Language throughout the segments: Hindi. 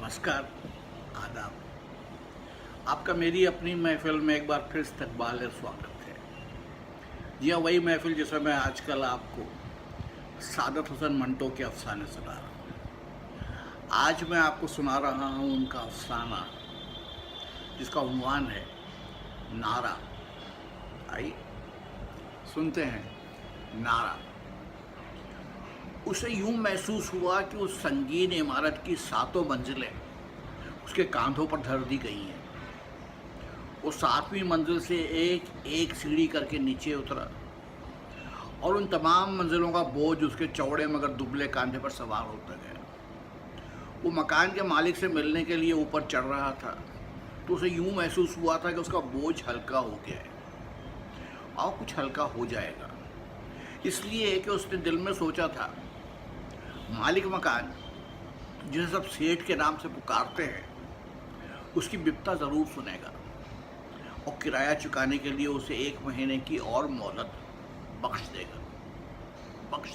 नमस्कार, आदाब। आपका मेरी अपनी महफ़िल में एक बार फिर इस्तक़बाल है, स्वागत है। जी हाँ, वही महफ़िल जिसमें मैं आजकल आपको सादत हसन मंटो के अफ़साने सुना रहा हूँ। आज मैं आपको सुना रहा हूँ उनका अफ़साना, जिसका उन्वान है नारा। आइए सुनते हैं नारा। उसे यूं महसूस हुआ कि उस संगीन इमारत की सातों मंजिलें उसके कांधों पर धर दी गई हैं। वो सातवीं मंजिल से एक एक सीढ़ी करके नीचे उतरा और उन तमाम मंजिलों का बोझ उसके चौड़े मगर दुबले कांधे पर सवार होता गया। वो मकान के मालिक से मिलने के लिए ऊपर चढ़ रहा था तो उसे यूं महसूस हुआ था कि उसका बोझ हल्का हो गया है और कुछ हल्का हो जाएगा। इसलिए कि उसने दिल में सोचा था, मालिक मकान जिसे सब सेठ के नाम से पुकारते हैं, उसकी बिपता ज़रूर सुनेगा और किराया चुकाने के लिए उसे 1 महीने की और मोहलत बख्श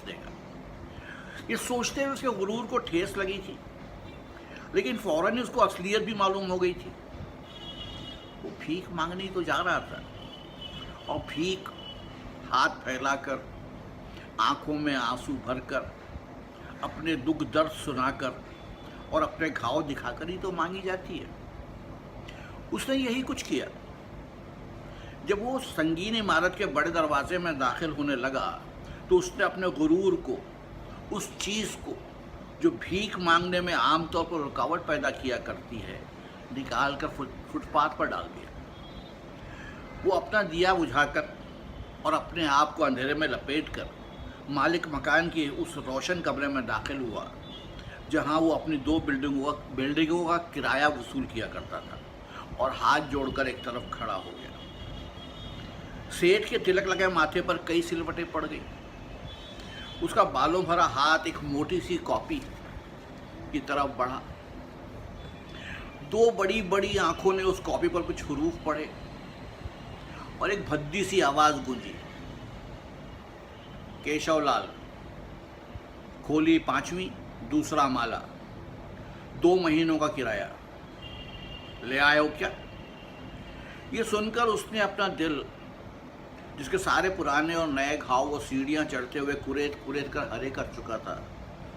देगा। ये सोचते हुए उसके गुरूर को ठेस लगी थी, लेकिन फौरन ही उसको असलियत भी मालूम हो गई थी। वो भीख मांगने तो जा रहा था और भीख हाथ फैलाकर, आंखों में आंसू भरकर, अपने दुख दर्द सुनाकर और अपने घाव दिखाकर ही तो मांगी जाती है। उसने यही कुछ किया। जब वो संगीन इमारत के बड़े दरवाजे में दाखिल होने लगा तो उसने अपने गुरूर को, उस चीज़ को जो भीख मांगने में आमतौर पर रुकावट पैदा किया करती है, निकाल कर फुटपाथ पर डाल दिया। वो अपना दिया बुझाकर और अपने आप को अंधेरे में लपेटकर मालिक मकान के उस रोशन कमरे में दाखिल हुआ जहां वो अपनी 2 बिल्डिंगों का किराया वसूल किया करता था और हाथ जोड़कर एक तरफ खड़ा हो गया। सेठ के तिलक लगे माथे पर कई सिलवटें पड़ गई। उसका बालों भरा हाथ एक मोटी सी कॉपी की तरफ बढ़ा। 2 बड़ी बड़ी आंखों ने उस कॉपी पर कुछ हुरूफ पढ़े और एक भद्दी सी आवाज़ गूंजी, केशवलाल, खोली 5वीं, दूसरा माला, 2 महीनों का किराया, ले आए हो क्या? ये सुनकर उसने अपना दिल, जिसके सारे पुराने और नए घाव वो सीढ़ियाँ चढ़ते हुए कुरेद कर हरे कर चुका था,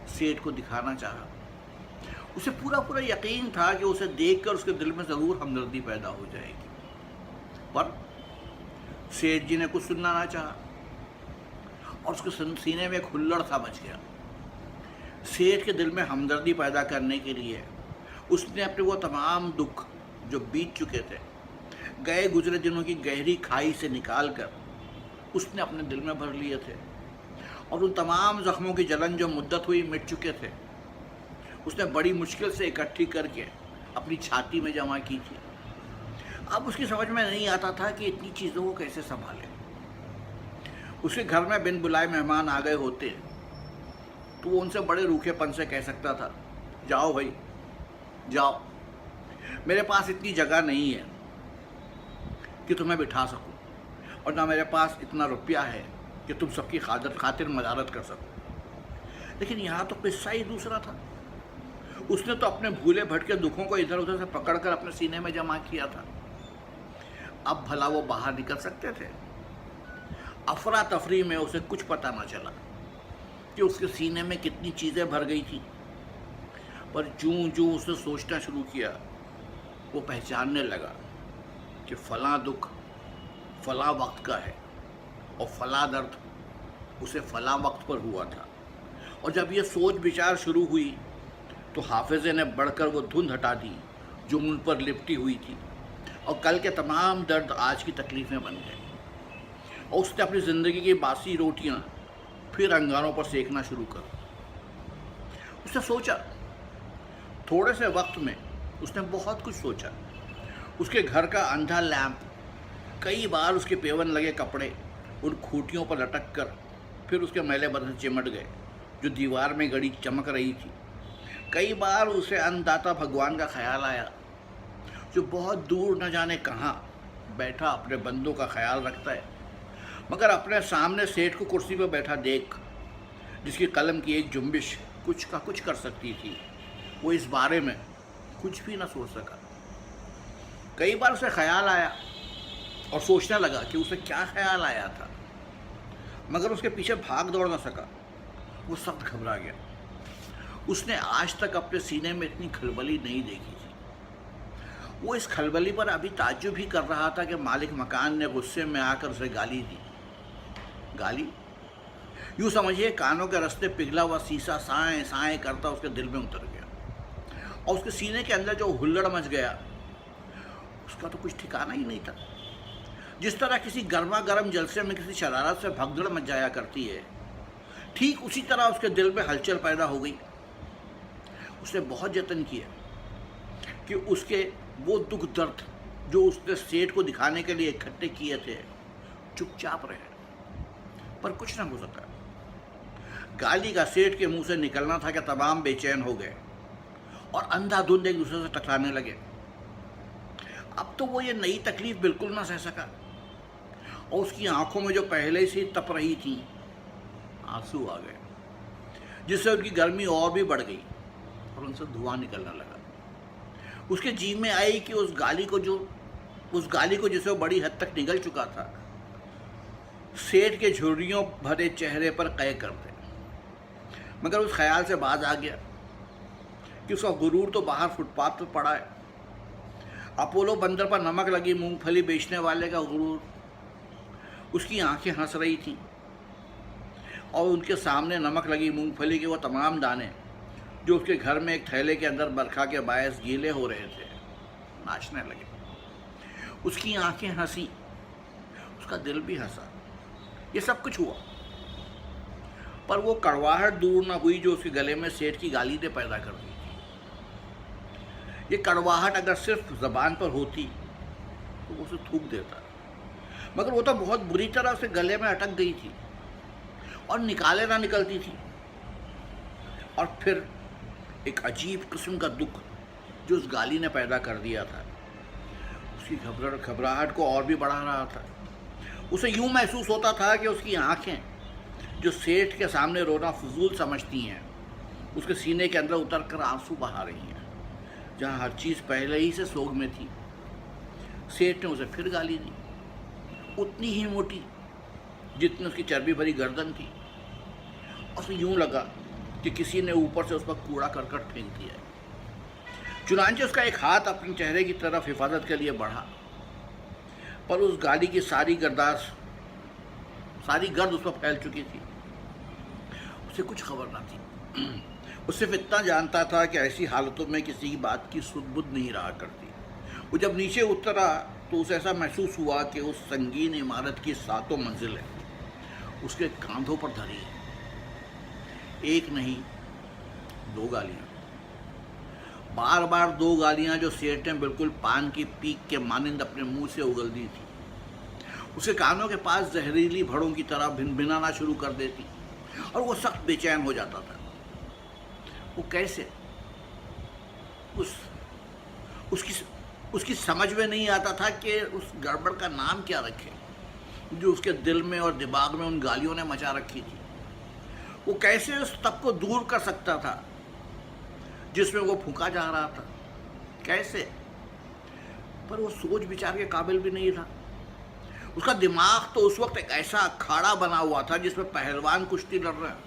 सेठ को दिखाना चाहा। उसे पूरा यकीन था कि उसे देखकर उसके दिल में ज़रूर हमदर्दी पैदा हो जाएगी, पर सेठ जी ने कुछ सुनना ना चाहा और उसके सीने में एक हुल्लड़ सा मच गया। सेठ के दिल में हमदर्दी पैदा करने के लिए उसने अपने वो तमाम दुख जो बीत चुके थे, गए गुजरे दिनों की गहरी खाई से निकाल कर उसने अपने दिल में भर लिए थे और उन तमाम जख्मों की जलन जो मुद्दत हुई मिट चुके थे, उसने बड़ी मुश्किल से इकट्ठी करके अपनी छाती में जमा की थी। अब उसकी समझ में नहीं आता था कि इतनी चीज़ों को कैसे संभाले। उसके घर में बिन बुलाए मेहमान आ गए होते तो वो उनसे बड़े रूखेपन से कह सकता था, जाओ भाई जाओ, मेरे पास इतनी जगह नहीं है कि तुम्हें बिठा सकूं और ना मेरे पास इतना रुपया है कि तुम सबकी खातिर मदारत कर सको। लेकिन यहाँ तो किस्सा ही दूसरा था। उसने तो अपने भूले भटके दुखों को इधर उधर से पकड़कर अपने सीने में जमा किया था। अब भला वो बाहर निकल सकते थे? अफरा तफरी में उसे कुछ पता न चला कि उसके सीने में कितनी चीज़ें भर गई थी, पर जूं उसने सोचना शुरू किया, वो पहचानने लगा कि फलां दुख फलां वक्त का है और फलां दर्द उसे फलां वक्त पर हुआ था। और जब ये सोच विचार शुरू हुई तो हाफिज़े ने बढ़कर वो धुंध हटा दी जो उन पर लिपटी हुई थी और कल के तमाम दर्द आज की तकलीफ़ें बन गए। और उसने अपनी ज़िंदगी की बासी रोटियां फिर अंगारों पर सेकना शुरू कर। उसने सोचा, थोड़े से वक्त में उसने बहुत कुछ सोचा। उसके घर का अंधा लैंप, कई बार उसके पेवन लगे कपड़े उन खूंटियों पर लटक कर फिर उसके मैले बदन चिमट गए जो दीवार में गड़ी चमक रही थी। कई बार उसे अन्नदाता भगवान का ख्याल आया जो बहुत दूर न जाने कहाँ बैठा अपने बंदों का ख्याल रखता है, मगर अपने सामने सेठ को कुर्सी पर बैठा देख, जिसकी कलम की एक जुम्बिश कुछ का कुछ कर सकती थी, वो इस बारे में कुछ भी ना सोच सका। कई बार उसे ख्याल आया और सोचने लगा कि उसे क्या ख्याल आया था, मगर उसके पीछे भाग दौड़ ना सका। वो सख्त घबरा गया। उसने आज तक अपने सीने में इतनी खलबली नहीं देखी थी। वो इस खलबली पर अभी ताज्जुब ही कर रहा था कि मालिक मकान ने गुस्से में आकर उसे गाली दी। गाली? यूँ समझिए कानों के रास्ते पिघला हुआ शीशा साएं साएं करता उसके दिल में उतर गया, और उसके सीने के अंदर जो हुल्लड़ मच गया उसका तो कुछ ठिकाना ही नहीं था। जिस तरह किसी गर्मा गर्म जलसे में किसी शरारत से भगदड़ मच जाया करती है, ठीक उसी तरह उसके दिल में हलचल पैदा हो गई। उसने बहुत यत्न किया कि उसके वो दुख दर्द जो उसने सेठ को दिखाने के लिए इकट्ठे किए थे चुपचाप रहे, पर कुछ ना हो सका। गाली का सेठ के मुंह से निकलना था कि तमाम बेचैन हो गए और अंधाधुंध एक दूसरे से टकराने लगे। अब तो वो ये नई तकलीफ बिल्कुल ना सह सका, और उसकी आंखों में जो पहले से तप रही थी आंसू आ गए, जिससे उनकी गर्मी और भी बढ़ गई और उनसे धुआं निकलने लगा। उसके जी में आई कि उस गाली को जिसे वो बड़ी हद तक निगल चुका था, सेठ के झुर्रियों भरे चेहरे पर कै कर दे। मगर उस ख्याल से बाज आ गया कि उसका गुरूर तो बाहर फुटपाथ पर पड़ा है। अपोलो बंदर पर नमक लगी मूंगफली बेचने वाले का गुरूर। उसकी आंखें हंस रही थीं और उनके सामने नमक लगी मूंगफली के वो तमाम दाने जो उसके घर में एक थैले के अंदर बरखा के बायस गीले हो रहे थे नाचने लगे। उसकी आंखें हंसी, उसका दिल भी हंसा। ये सब कुछ हुआ, पर वो कड़वाहट दूर ना हुई जो उसके गले में सेठ की गाली ने पैदा कर दी थी। ये कड़वाहट अगर सिर्फ ज़बान पर होती तो वो उसे थूक देता, मगर वो तो बहुत बुरी तरह उसके गले में अटक गई थी और निकाले ना निकलती थी। और फिर एक अजीब किस्म का दुख जो उस गाली ने पैदा कर दिया था उसकी घबराहट को और भी बढ़ा रहा था। उसे यूं महसूस होता था कि उसकी आंखें जो सेठ के सामने रोना फजूल समझती हैं, उसके सीने के अंदर उतर कर आंसू बहा रही हैं, जहां हर चीज़ पहले ही से सोग में थी। सेठ ने उसे फिर गाली दी, उतनी ही मोटी जितनी उसकी चर्बी भरी गर्दन थी। उसे यूं लगा कि किसी ने ऊपर से उस पर कूड़ा करकट फेंक दिया है। चुनांचे उसका एक हाथ अपने चेहरे की तरफ हिफाजत के लिए बढ़ा, पर उस गाली की सारी गर्द उस पर फैल चुकी थी। उसे कुछ खबर ना थी। वो सिर्फ इतना जानता था कि ऐसी हालतों में किसी की बात की सुध-बुध नहीं रहा करती। वो जब नीचे उतरा तो उसे ऐसा महसूस हुआ कि उस संगीन इमारत की 7 मंजिलें उसके कांधों पर धरी है। एक नहीं, 2 गालियाँ, बार बार 2 गालियाँ जो सेठ ने बिल्कुल पान की पीक के मानिंद अपने मुंह से उगल दी थी। उसके कानों के पास जहरीली भड़ों की तरह भिनभिनाना शुरू कर देती और वो सख्त बेचैन हो जाता था। वो कैसे उसकी समझ में नहीं आता था कि उस गड़बड़ का नाम क्या रखे जो उसके दिल में और दिमाग में उन गालियों ने मचा रखी थी। वो कैसे उस तप को दूर कर सकता था जिसमें वो फूंका जा रहा था, कैसे? पर वो सोच विचार के काबिल भी नहीं था। उसका दिमाग तो उस वक्त एक ऐसा अखाड़ा बना हुआ था जिसमें पहलवान कुश्ती लड़ रहे हैं,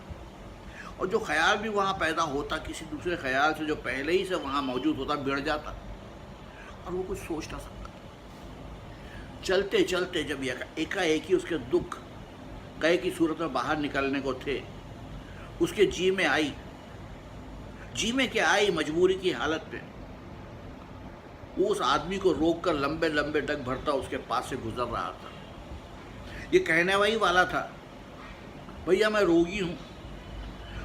और जो ख्याल भी वहाँ पैदा होता किसी दूसरे ख्याल से जो पहले ही से वहाँ मौजूद होता भिड़ जाता और वो कुछ सोच ना सकता। चलते चलते जब एकाएक ही उसके दुख कई की सूरत में बाहर निकलने को थे, उसके जी में क्या आई मजबूरी की हालत में वो उस आदमी को रोककर लंबे लंबे डग भरता उसके पास से गुजर रहा था। ये कहने वही वाला था, भैया मैं रोगी हूँ,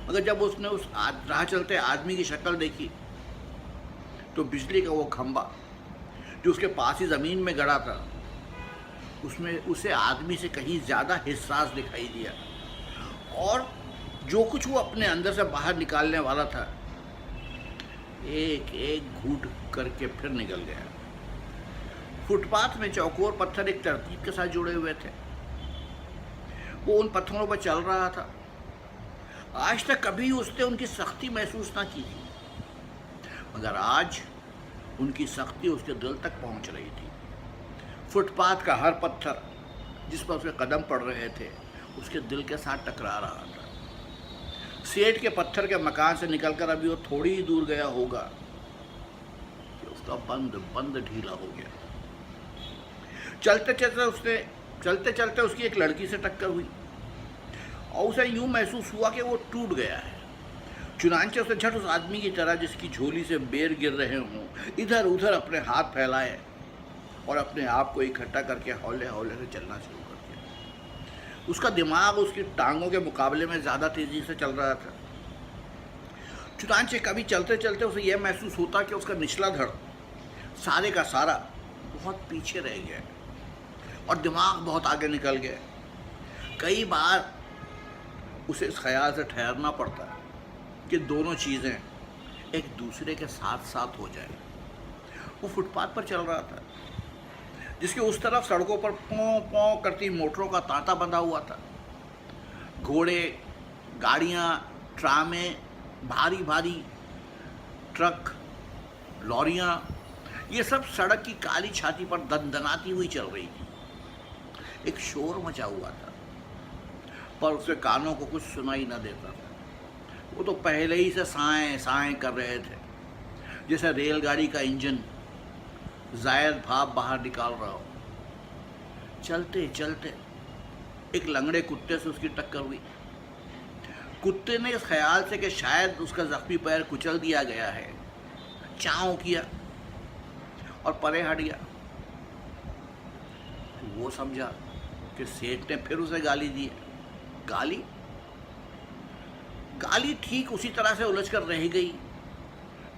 मगर जब उसने उस राह चलते आदमी की शक्ल देखी तो बिजली का वो खंबा जो उसके पास ही ज़मीन में गड़ा था उसमें उसे आदमी से कहीं ज़्यादा हिस्सास दिखाई दिया, और जो कुछ वो अपने अंदर से बाहर निकालने वाला था एक एक घूंट करके फिर निकल गया। फुटपाथ में चौकोर पत्थर एक तरतीब के साथ जुड़े हुए थे। वो उन पत्थरों पर चल रहा था। आज तक कभी उसने उनकी सख्ती महसूस ना की थी, मगर आज उनकी सख्ती उसके दिल तक पहुंच रही थी। फुटपाथ का हर पत्थर जिस पर उसके कदम पड़ रहे थे उसके दिल के साथ टकरा रहा था। सेठ के पत्थर के मकान से निकलकर अभी वो थोड़ी ही दूर गया होगा कि उसका बंद ढीला हो गया। चलते चलते उसकी एक लड़की से टक्कर हुई और उसे यूं महसूस हुआ कि वो टूट गया है। चुनांचे उसे झट उस आदमी की तरह जिसकी झोली से बेर गिर रहे हों इधर उधर अपने हाथ फैलाए और अपने आप को इकट्ठा करके हौले हौले से चलना शुरू कर दिया। उसका दिमाग उसकी टांगों के मुकाबले में ज़्यादा तेज़ी से चल रहा था। चुनांचे कभी चलते चलते उसे यह महसूस होता कि उसका निचला धड़ सारे का सारा बहुत पीछे रह गया और दिमाग बहुत आगे निकल गया। कई बार उसे इस ख्याल से ठहरना पड़ता है कि दोनों चीज़ें एक दूसरे के साथ साथ हो जाए। वो फुटपाथ पर चल रहा था जिसके उस तरफ सड़कों पर पों पों करती मोटरों का तांता बंधा हुआ था। घोड़े, गाड़ियाँ, ट्रामें, भारी भारी ट्रक, लॉरियाँ, ये सब सड़क की काली छाती पर दनदनाती हुई चल रही थी। एक शोर मचा हुआ था पर उसके कानों को कुछ सुनाई न देता था। वो तो पहले ही से साएं साएं कर रहे थे जैसे रेलगाड़ी का इंजन जायद भाप बाहर निकाल रहा हो। चलते चलते एक लंगड़े कुत्ते से उसकी टक्कर हुई। कुत्ते ने इस ख्याल से कि शायद उसका जख्मी पैर कुचल दिया गया है चाँव किया और परे हट गया। वो समझा कि सेठ ने फिर उसे गाली दी है। गाली ठीक उसी तरह से उलझकर रह गई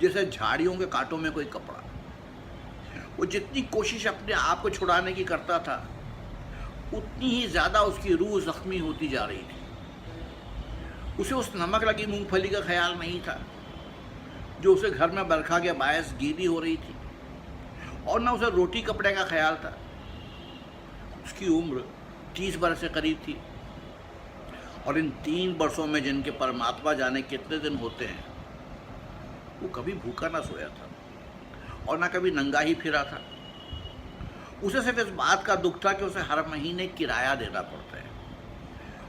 जैसे झाड़ियों के कांटों में कोई कपड़ा। वो जितनी कोशिश अपने आप को छुड़ाने की करता था उतनी ही ज़्यादा उसकी रूह जख्मी होती जा रही थी। उसे उस नमक लगी मूंगफली का ख्याल नहीं था जो उसे घर में बरखा के बायस गीली हो रही थी और न उसे रोटी कपड़े का ख्याल था। उसकी उम्र 30 बरस से करीब थी और इन 3 वर्षों में जिनके परमात्मा जाने कितने दिन होते हैं वो कभी भूखा ना सोया था और ना कभी नंगा ही फिरा था। उसे सिर्फ इस बात का दुख था कि उसे हर महीने किराया देना पड़ता है।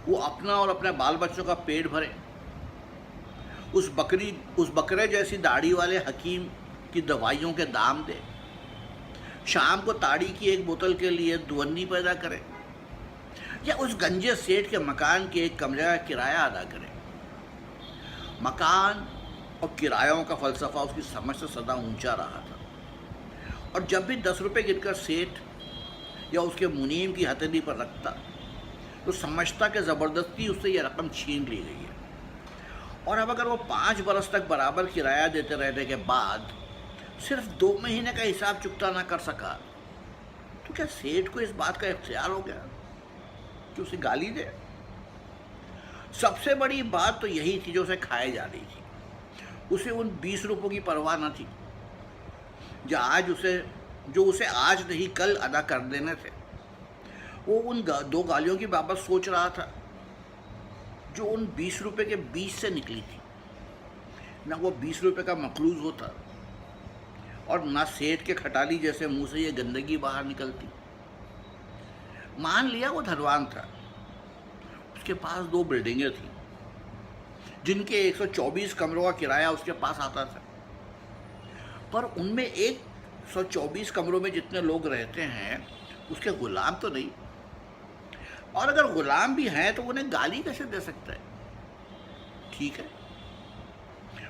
वो अपना और अपने बाल बच्चों का पेट भरे, उस बकरे जैसी दाढ़ी वाले हकीम की दवाइयों के दाम दे, शाम को ताड़ी की एक बोतल के लिए दुअन्नी पैदा करे या उस गंजे सेठ के मकान के एक कमरे का किराया अदा करे। मकान और किरायों का फलसफा उसकी समझ से सदा ऊंचा रहा था और जब भी 10 रुपये गिरकर सेठ या उसके मुनीम की हथेली पर रखता तो समझता कि ज़बरदस्ती उससे यह रकम छीन ली गई है। और अब अगर वो 5 बरस तक बराबर किराया देते रहने के बाद सिर्फ 2 महीने का हिसाब चुकता ना कर सका तो क्या सेठ को इस बात का इख्तियार हो गया कि उसे गाली दे? सबसे बड़ी बात तो यही थी जो उसे खाए जा रही थी। उसे उन 20 रुपयों की परवाह न थी जो उसे आज नहीं कल अदा कर देने थे। वो उन 2 गालियों की बाबत सोच रहा था जो उन 20 रुपये के बीच से निकली थी। ना वो 20 रुपये का मखलूज होता और ना सेठ के खटाली जैसे मुंह से ये गंदगी बाहर निकलती। मान लिया वो धनवान था, उसके पास 2 बिल्डिंगें थीं जिनके 124 कमरों का किराया उसके पास आता था, पर उनमें 124 कमरों में जितने लोग रहते हैं उसके गुलाम तो नहीं। और अगर गुलाम भी हैं तो उन्हें गाली कैसे दे सकता है? ठीक है,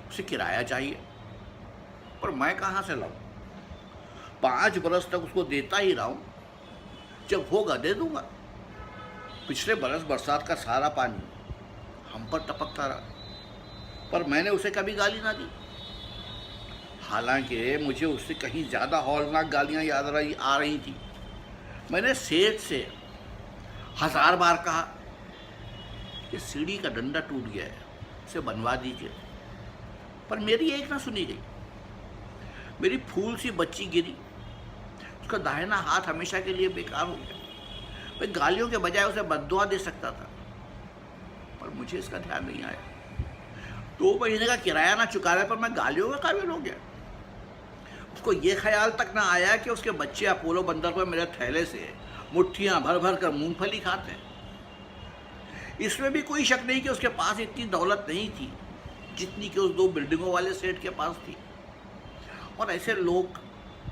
उसे किराया चाहिए, पर मैं कहाँ से लाऊं? 5 बरस तक उसको देता ही रहा हूं, जब होगा दे दूंगा। पिछले बरस बरसात का सारा पानी हम पर टपकता रहा, पर मैंने उसे कभी गाली ना दी। हालांकि मुझे उससे कहीं ज़्यादा हौलनाक गालियाँ याद आ रही थी। मैंने सेठ से 1000 बार कहा कि सीढ़ी का डंडा टूट गया है, उसे बनवा दीजिए, पर मेरी एक ना सुनी गई। मेरी फूल सी बच्ची गिरी, उसका दाहिना हाथ हमेशा के लिए बेकार हो गया। मैं गालियों के बजाय उसे बद्दुआ दे सकता था, पर मुझे इसका ध्यान नहीं आया। 2 महीने का किराया ना चुकाने पर मैं गालियों का काबिल हो गया। उसको ये ख्याल तक ना आया कि उसके बच्चे अपोलो बंदर पर मेरे थैले से मुट्ठियां भर भर कर मूंगफली खाते हैं। इसमें भी कोई शक नहीं कि उसके पास इतनी दौलत नहीं थी जितनी कि उस 2 बिल्डिंगों वाले सेठ के पास थी। और ऐसे लोग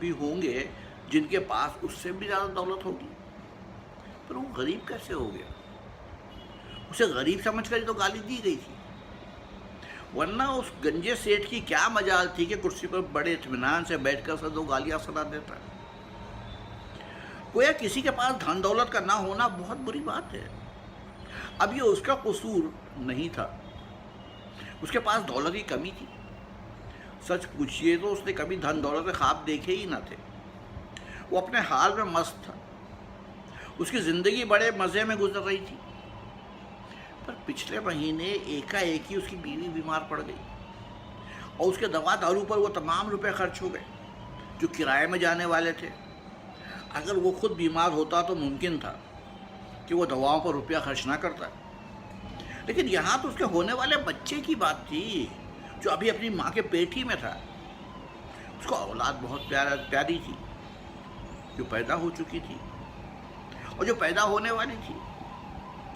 भी होंगे जिनके पास उससे भी ज़्यादा दौलत होगी, पर वो गरीब कैसे हो गया? उसे गरीब समझकर ही तो गाली दी गई थी, वरना उस गंजे सेठ की क्या मजाल थी कि कुर्सी पर बड़े इत्मीनान से बैठकर उसे 2 गालियां सुना देता। गोया किसी के पास धन दौलत का ना होना बहुत बुरी बात है। अब ये उसका कसूर नहीं था, उसके पास दौलत की कमी थी। सच पूछिए तो उसने कभी धन दौलत के ख्वाब देखे ही ना थे। वो अपने हाल में मस्त था, उसकी जिंदगी बड़े मजे में गुजर रही थी। पर पिछले महीने एकाएक ही उसकी बीवी बीमार पड़ गई और उसके दवा दारू पर वो तमाम रुपए खर्च हो गए जो किराए में जाने वाले थे। अगर वो खुद बीमार होता तो मुमकिन था कि वो दवाओं पर रुपया खर्च ना करता, लेकिन यहाँ तो उसके होने वाले बच्चे की बात थी जो अभी अपनी माँ के पेट ही में था। उसको औलाद बहुत प्यारी थी जो पैदा हो चुकी थी, और जो पैदा होने वाली थी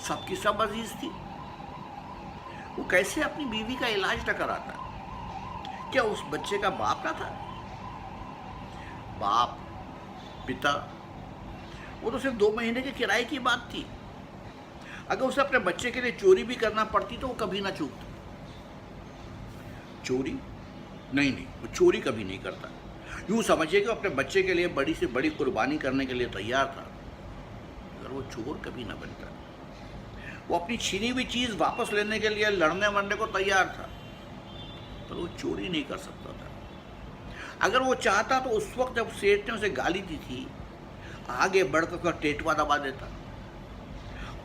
सबकी सब अजीज थी। वो कैसे अपनी बीवी का इलाज न कराता? क्या उस बच्चे का बाप ना था? बाप, पिता, वो तो सिर्फ 2 महीने के किराए की बात थी। अगर उसे अपने बच्चे के लिए चोरी भी करना पड़ती तो वो कभी ना चूकता। चोरी? नहीं, वो चोरी कभी नहीं करता। यूं समझिए कि अपने बच्चे के लिए बड़ी से बड़ी कुर्बानी करने के लिए तैयार था, अगर वो चोर कभी ना बनता। वो अपनी छीनी हुई चीज वापस लेने के लिए लड़ने मरने को तैयार था, पर वो चोरी नहीं कर सकता था। अगर वो चाहता तो उस वक्त जब सेठ ने उसे गाली दी थी, आगे बढ़कर उसका टेटवा दबा देता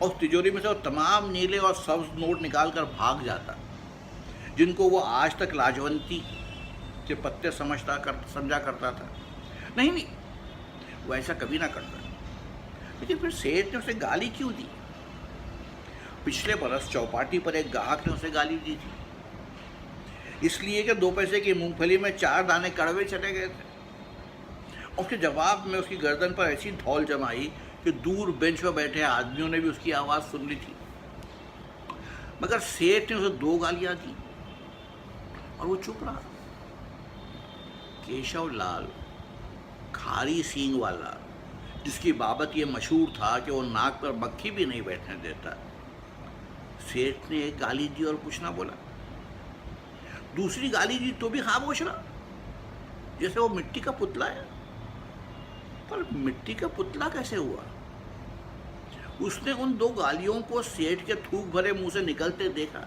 और उस तिजोरी में से वो तमाम नीले और सब्ज नोट निकालकर भाग जाता जिनको वो आज तक लाजवंती के पत्ते समझा करता था। नहीं, वो ऐसा कभी ना करता। लेकिन फिर सेठ ने उसे गाली क्यों दी? पिछले बरस चौपाटी पर एक ग्राहक ने उसे गाली दी थी, इसलिए कि 2 पैसे की मूंगफली में 4 दाने कड़वे चले गए थे। उसके जवाब में उसकी गर्दन पर ऐसी धौल जमाई कि दूर बेंच पर बैठे आदमियों ने भी उसकी आवाज़ सुन ली थी। मगर सेठ ने उसे 2 गालियां दी और वो चुप रहा। केशव लाल, खारी सींग वाला, जिसकी बाबत ये मशहूर था कि वो नाक पर मक्खी भी नहीं बैठने देता, सेठ ने एक गाली दी और कुछ ना बोला। दूसरी गाली दी तो भी खामोश रहा, जैसे वो मिट्टी का पुतला है। पर मिट्टी का पुतला कैसे हुआ? उसने उन 2 गालियों को सेठ के थूक भरे मुंह से निकलते देखा,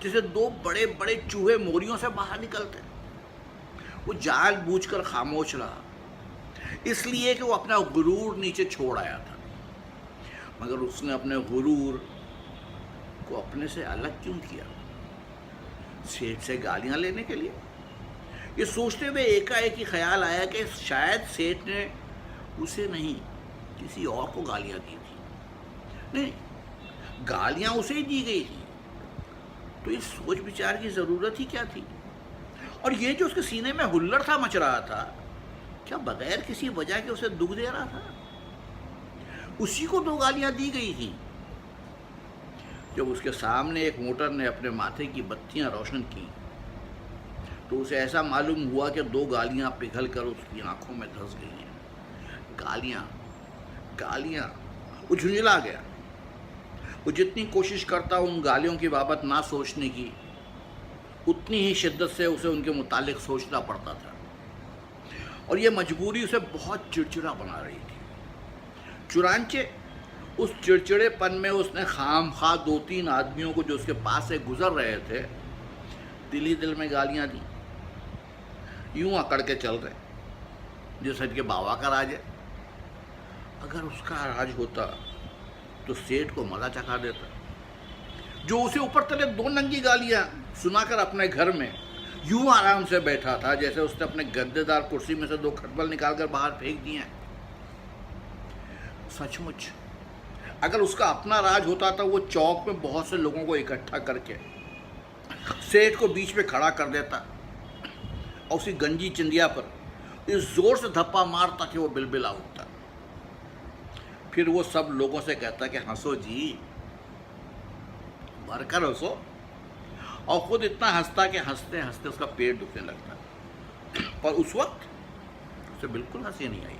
जैसे 2 बड़े बड़े चूहे मोरियों से बाहर निकलते। वो जानबूझकर खामोश रहा, इसलिए कि वो अपना गुरूर नीचे छोड़ आया था। मगर उसने अपने गुरूर को अपने से अलग क्यों किया? सेठ से गालियां लेने के लिए? ये सोचते हुए एकाएक ही ख्याल आया कि शायद सेठ ने उसे नहीं, किसी और को गालियां दी थी। नहीं, गालियां उसे ही दी गई थी, तो इस सोच विचार की जरूरत ही क्या थी? और ये जो उसके सीने में हुल्लड़ सा मच रहा था, क्या बगैर किसी वजह के उसे दुख दे रहा था? उसी को 2 गालियां दी गई थी। जब उसके सामने एक मोटर ने अपने माथे की बत्तियां रोशन की तो उसे ऐसा मालूम हुआ कि 2 गालियां पिघल कर उसकी आंखों में धंस गई हैं। गालियां। वो झुंझला गया। वो जितनी कोशिश करता उन गालियों की बाबत ना सोचने की, उतनी ही शिद्दत से उसे उनके मुतालिक सोचना पड़ता था, और ये मजबूरी उसे बहुत चिड़चिड़ा बना रही थी। चुनांचे उस चिड़चिड़ेपन में उसने खामखा 2-3 आदमियों को जो उसके पास से गुजर रहे थे दिल ही दिल में गालियां दी। यूं अकड़ के चल रहे जैसे कि बाबा का राज है। अगर उसका राज होता तो सेठ को मजा चखा देता, जो उसे ऊपर तले 2 नंगी गालियां सुनाकर अपने घर में यूं आराम से बैठा था जैसे उसने अपने गद्देदार कुर्सी में से 2 खटबल निकालकर बाहर फेंक दिए। सचमुच अगर उसका अपना राज होता तो वो चौक में बहुत से लोगों को इकट्ठा करके सेठ को बीच में खड़ा कर देता और उसी गंजी चिंदिया पर इस जोर से धप्पा मारता कि वो बिलबिला उठता। फिर वो सब लोगों से कहता कि हंसो जी, भरकर हंसो, और खुद इतना हंसता कि हंसते हंसते उसका पेट दुखने लगता। पर उस वक्त उसे बिल्कुल हंसी नहीं आई।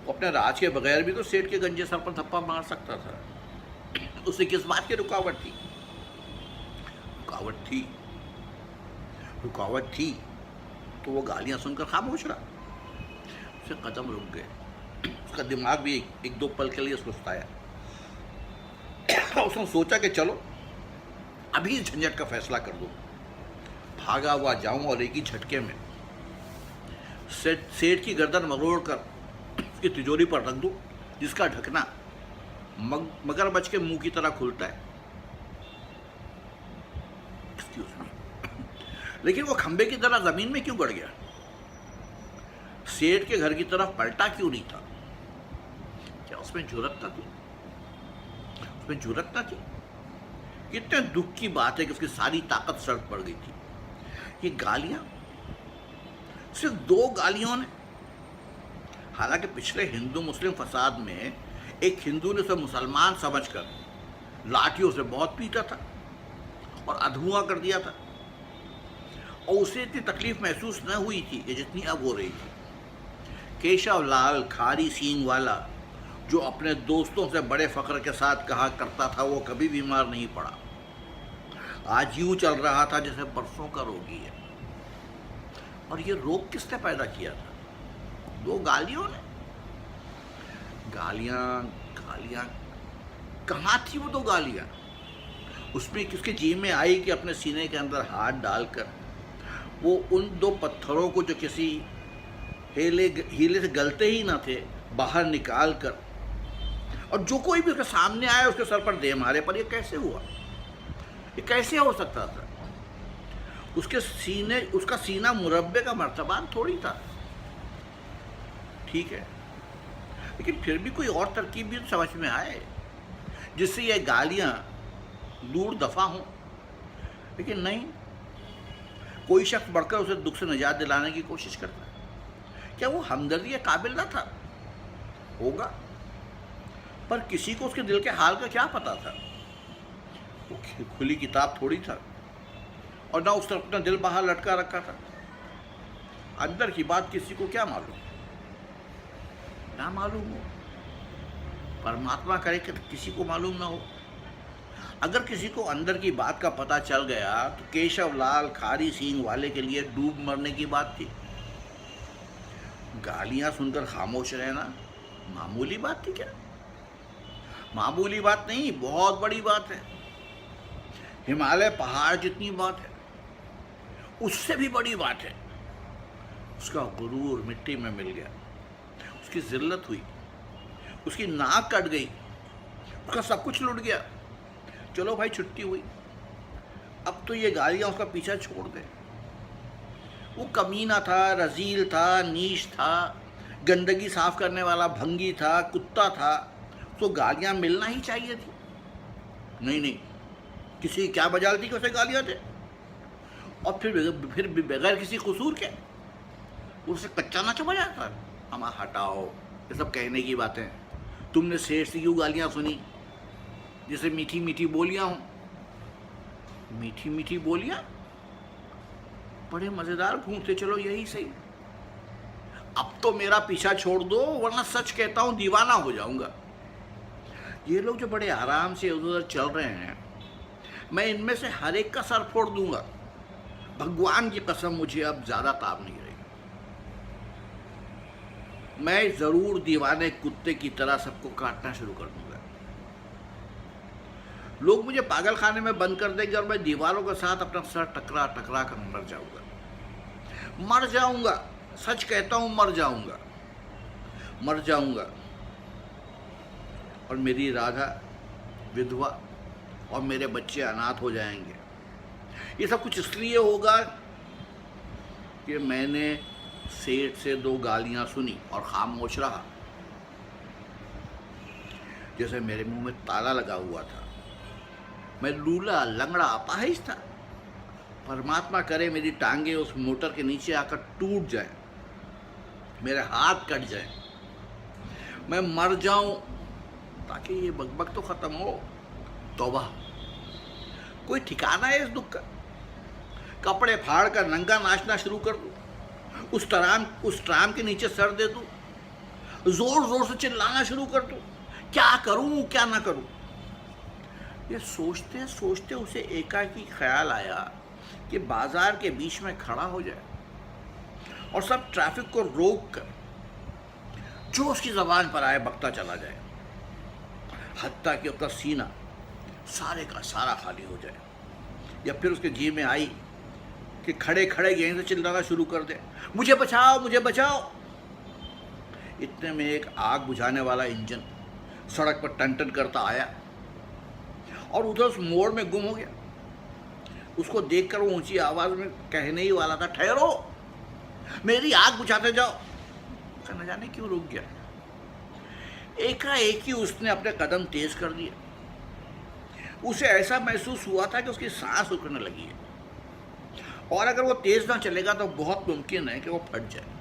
वो अपने राज के बगैर भी तो सेठ के गंजे सर पर धप्पा मार सकता था। उसे किस बात की रुकावट थी? रुकावट थी तो वो गालियां सुनकर खामोश रहा। उसके कदम रुक गए, उसका दिमाग भी एक दो पल के लिए सुस्ताया। उसने सोचा कि चलो अभी इस झंझट का फैसला कर दूं। भागा हुआ जाऊं और एक ही झटके में सेठ की गर्दन मरोड़ कर उसकी तिजोरी पर रख दूं, जिसका ढकना मगरमच्छ के मुंह की तरह खुलता है। लेकिन वो खंबे की तरह जमीन में क्यों गड़ गया? सेठ के घर की तरफ पलटा क्यों नहीं था? क्या उसमें जुर्रत न थी? कितने दुख की बात है कि उसकी सारी ताकत सड़क पड़ गई थी। ये गालियां, सिर्फ 2 गालियों ने। हालांकि पिछले हिंदू मुस्लिम फसाद में एक हिंदू ने उसे मुसलमान समझकर लाठियों से बहुत पीटा था और अधूआ कर दिया था, और उसे इतनी तकलीफ महसूस न हुई थी कि जितनी अब हो रही थी। केशव लाल खारी सींग वाला, जो अपने दोस्तों से बड़े फख्र के साथ कहा करता था वो कभी बीमार नहीं पड़ा, आज यूं चल रहा था जैसे बरसों का रोगी है। और ये रोग किसने पैदा किया था? 2 गालियों ने। गालियां कहाँ थी वो 2 गालियां? उसमें किसके जी में आई कि अपने सीने के अंदर हाथ डालकर वो उन 2 पत्थरों को जो किसी हीले से गलते ही ना थे बाहर निकाल कर, और जो कोई भी उसके सामने आया उसके सर पर दे मारे। पर ये कैसे हुआ? ये कैसे हो सकता था? उसका सीना मुरब्बे का मर्तबान थोड़ी था, ठीक है, लेकिन फिर भी कोई और तरकीब भी तो समझ में आए जिससे ये गालियां दूर दफा हों। लेकिन नहीं, कोई शख्स बढ़कर उसे दुख से निजात दिलाने की कोशिश करता है। क्या वो हमदर्दी के काबिल ना था? होगा, पर किसी को उसके दिल के हाल का क्या पता था? वो खुली किताब थोड़ी था, और ना उसने अपना दिल बाहर लटका रखा था। अंदर की बात किसी को क्या मालूम? ना मालूम हो, परमात्मा करे कि किसी को मालूम ना हो। अगर किसी को अंदर की बात का पता चल गया तो केशव लाल खारी सींग वाले के लिए डूब मरने की बात थी। गालियां सुनकर खामोश रहना मामूली बात थी क्या? मामूली बात नहीं, बहुत बड़ी बात है। हिमालय पहाड़ जितनी बात है, उससे भी बड़ी बात है। उसका गुरूर मिट्टी में मिल गया, उसकी जिल्लत हुई, उसकी नाक कट गई, उसका सब कुछ लुट गया। चलो भाई, छुट्टी हुई। अब तो ये गालियां उसका पीछा छोड़ दे। वो कमीना था, रजील था, नीच था, गंदगी साफ करने वाला भंगी था, कुत्ता था, तो गालियां मिलना ही चाहिए थी। नहीं, किसी क्या बजाल थी कि उसे गालियां दे? और फिर बगैर किसी कसूर के उसे कच्चा ना चबा जाता। अमा हटाओ, ये सब कहने की बातें। तुमने शेर से क्यों गालियां सुनी? जैसे मीठी मीठी बोलियां हों। मीठी मीठी बोलियां बड़े मजेदार घूमते, चलो यही सही। अब तो मेरा पीछा छोड़ दो, वरना सच कहता हूं दीवाना हो जाऊंगा। ये लोग जो बड़े आराम से उधर उधर चल रहे हैं, मैं इनमें से हर एक का सर फोड़ दूंगा। भगवान की कसम, मुझे अब ज्यादा ताब नहीं रही। मैं जरूर दीवाने कुत्ते की तरह सबको काटना शुरू कर दूंगा। लोग मुझे पागल खाने में बंद कर देंगे और मैं दीवारों के साथ अपना सर टकरा टकरा कर मर जाऊंगा। सच कहता हूं, मर जाऊंगा। और मेरी राधा विधवा और मेरे बच्चे अनाथ हो जाएंगे। ये सब कुछ इसलिए होगा कि मैंने सेठ से 2 गालियां सुनी और खामोश रहा। जैसे मेरे मुंह में ताला लगा हुआ था। मैं लूला, लंगड़ा, अपाहिज था, परमात्मा करे मेरी टांगे उस मोटर के नीचे आकर टूट जाए, मेरे हाथ कट जाए, मैं मर जाऊं, ताकि ये बकबक तो खत्म हो। तौबा, कोई ठिकाना है इस दुख का? कपड़े फाड़ कर नंगा नाचना शुरू कर दूं, उस ट्राम के नीचे सर दे दूं, जोर जोर से चिल्लाना शुरू कर दूं, क्या करूं क्या ना करूं। ये सोचते सोचते उसे एकाएकी ख्याल आया कि बाजार के बीच में खड़ा हो जाए और सब ट्रैफिक को रोक कर जो उसकी जबान पर आए बकता चला जाए, हत्ता कि उसका सीना सारे का सारा खाली हो जाए। या फिर उसके जी में आई कि खड़े खड़े यहीं से चिल्लाना शुरू कर दे, मुझे बचाओ मुझे बचाओ। इतने में एक आग बुझाने वाला इंजन सड़क पर टन टन करता आया और उधर उस मोड़ में गुम हो गया। उसको देखकर वो ऊंची आवाज में कहने ही वाला था, ठहरो, मेरी आग बुझाते जाओ। न जाने क्यों रुक गया। एकाएक ही उसने अपने कदम तेज कर दिए। उसे ऐसा महसूस हुआ था कि उसकी सांस रुकने लगी है और अगर वो तेज ना चलेगा तो बहुत मुमकिन है कि वो फट जाए।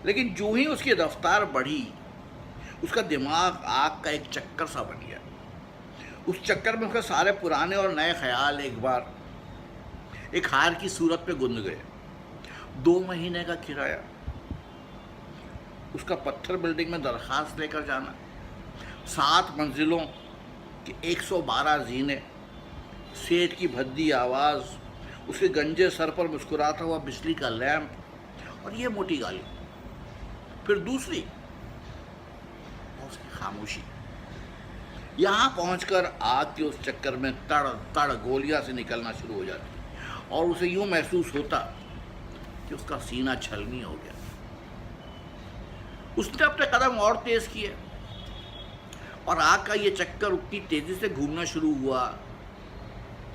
लेकिन जो ही उसकी रफ्तार बढ़ी, उसका दिमाग आग का एक चक्कर सा बन गया। उस चक्कर में उसके सारे पुराने और नए ख्याल एक बार एक हार की सूरत पे गुंद गए। 2 महीने का किराया, उसका पत्थर बिल्डिंग में दरखास्त लेकर जाना, 7 मंजिलों के 112 जीने, सेठ की भद्दी आवाज़, उसके गंजे सर पर मुस्कुराता हुआ बिजली का लैंप और ये मोटी गाली। फिर दूसरी, उसकी खामोशी। यहाँ पहुंचकर आग के उस चक्कर में तड़ तड़ गोलियां से निकलना शुरू हो जाती और उसे यूं महसूस होता कि उसका सीना छलनी हो गया। उसने अपने कदम और तेज किए और आग का ये चक्कर उतनी तेजी से घूमना शुरू हुआ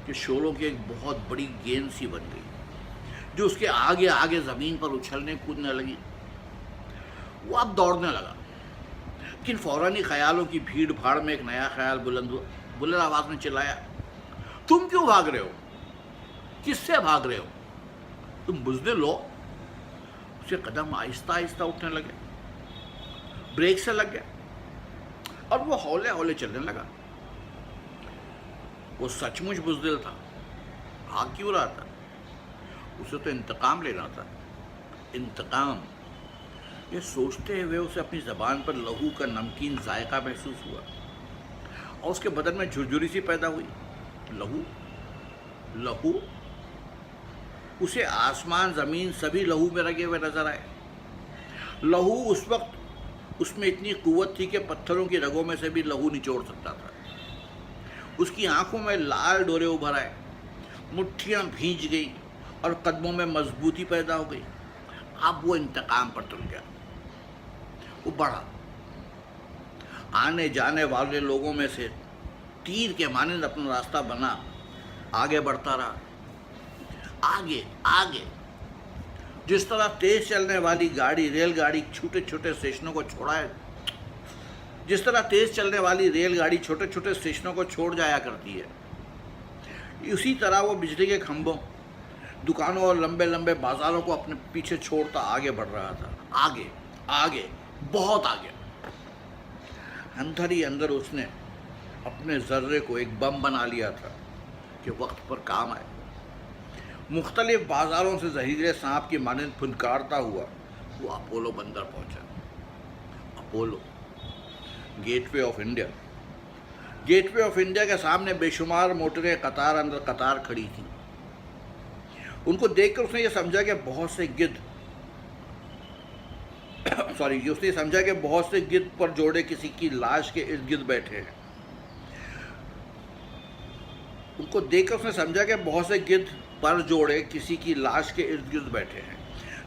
कि शोलों की एक बहुत बड़ी गेंद सी बन गई जो उसके आगे आगे जमीन पर उछलने कूदने लगी। वो अब दौड़ने लगा, लेकिन फौरन ही ख्यालों की भीड़ भाड़ में एक नया ख्याल बुलंद आवाज में चिल्लाया, तुम क्यों भाग रहे हो? किससे भाग रहे हो? तुम बुज़दिल लो। उसके कदम आहिस्ता आहिस्ता उठने लगे, ब्रेक से लग गया और वो हौले हौले चलने लगा। वो सचमुच बुज़दिल था, भाग क्यों रहा था? उसे तो इंतकाम लेना था, इंतकाम। ये सोचते हुए उसे अपनी ज़बान पर लहू का नमकीन जायका महसूस हुआ और उसके बदन में झुरझुरी सी पैदा हुई। लहू, लहू। उसे आसमान ज़मीन सभी लहू में रंगे हुए नजर आए। लहू उस वक्त उसमें इतनी कुव्वत थी कि पत्थरों की रगों में से भी लहू निचोड़ सकता था। उसकी आंखों में लाल डोरे उभर आए, मुट्ठियाँ भींच गई और कदमों में मजबूती पैदा हो गई। अब वो इंतकाम पर तुल गया। वो बढ़ा, आने जाने वाले लोगों में से तीर के मानंद अपना रास्ता बना, आगे बढ़ता रहा, आगे आगे। जिस तरह तेज चलने वाली गाड़ी रेलगाड़ी छोटे छोटे स्टेशनों को छोड़ाए, जिस तरह तेज चलने वाली रेलगाड़ी छोटे छोटे स्टेशनों को छोड़ जाया करती है, उसी तरह वो बिजली के खंभों, दुकानों और लंबे लंबे बाजारों को अपने पीछे छोड़ता आगे बढ़ रहा था। आगे आगे, बहुत आगे। अंदर ही अंदर उसने अपने जर्रे को एक बम बना लिया था कि वक्त पर काम आए। मुख्तलिफ बाजारों से जहरीले सांप की मानंद फुनकारता हुआ वो अपोलो बंदर पहुंचा। Apollo, gateway of India. Gateway of India के सामने बेशुमार मोटरें कतार अंदर कतार खड़ी थीं। उनको देखकर उसने ये समझा कि बहुत से गिद्ध पर जोड़े किसी की लाश के इर्द गिर्द बैठे हैं। उनको देखकर उसने समझा कि बहुत से गिद्ध पर जोड़े किसी की लाश के इर्द गिर्द बैठे हैं।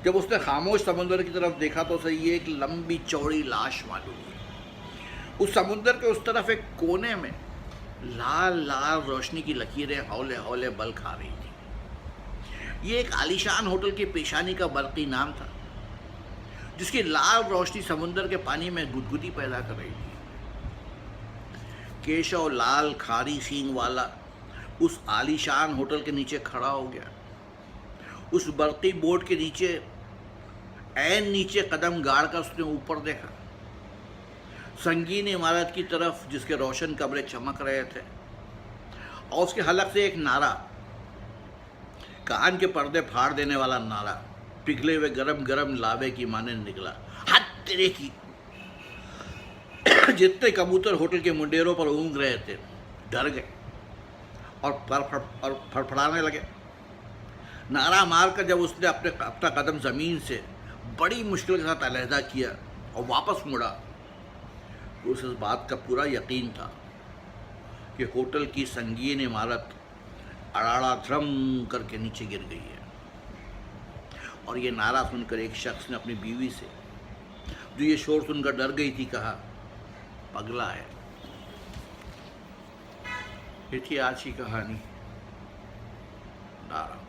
जब उसने खामोश समुद्र की तरफ देखा तो उसे ये एक लंबी चौड़ी लाश मालूम हुई। उस समुद्र के उस तरफ एक कोने में लाल लाल रोशनी की लकीरें हौले हौले बल खा रही थी। ये एक आलीशान होटल की पेशानी का बरकी नाम था, जिसकी लाल रोशनी समुद्र के पानी में गुदगुदी पैदा कर रही थी। केशव लाल खारी सींग वाला उस आलीशान होटल के नीचे खड़ा हो गया। उस बरकी बोर्ड के नीचे ऐन नीचे कदम गाड़कर उसने ऊपर देखा, संगीन इमारत की तरफ जिसके रोशन कमरे चमक रहे थे, और उसके हलक से एक नारा, कान के पर्दे फाड़ देने वाला नारा, पिघले हुए गरम गरम लावे की माने निकला, हद तेरे की। जितने कबूतर होटल के मुंडेरों पर ऊँग रहे थे डर गए और फड़फड़ाने लगे। नारा मारकर जब उसने अपना कदम जमीन से बड़ी मुश्किल के साथ अलहदा किया और वापस मुड़ा, तो उसे इस बात का पूरा यकीन था कि होटल की संगीन इमारत अड़ाड़ा ध्रम करके नीचे गिर गई है। और ये नारा सुनकर एक शख्स ने अपनी बीवी से, जो ये शोर सुनकर डर गई थी, कहा, पगला है। ये थी आज की कहानी नारा।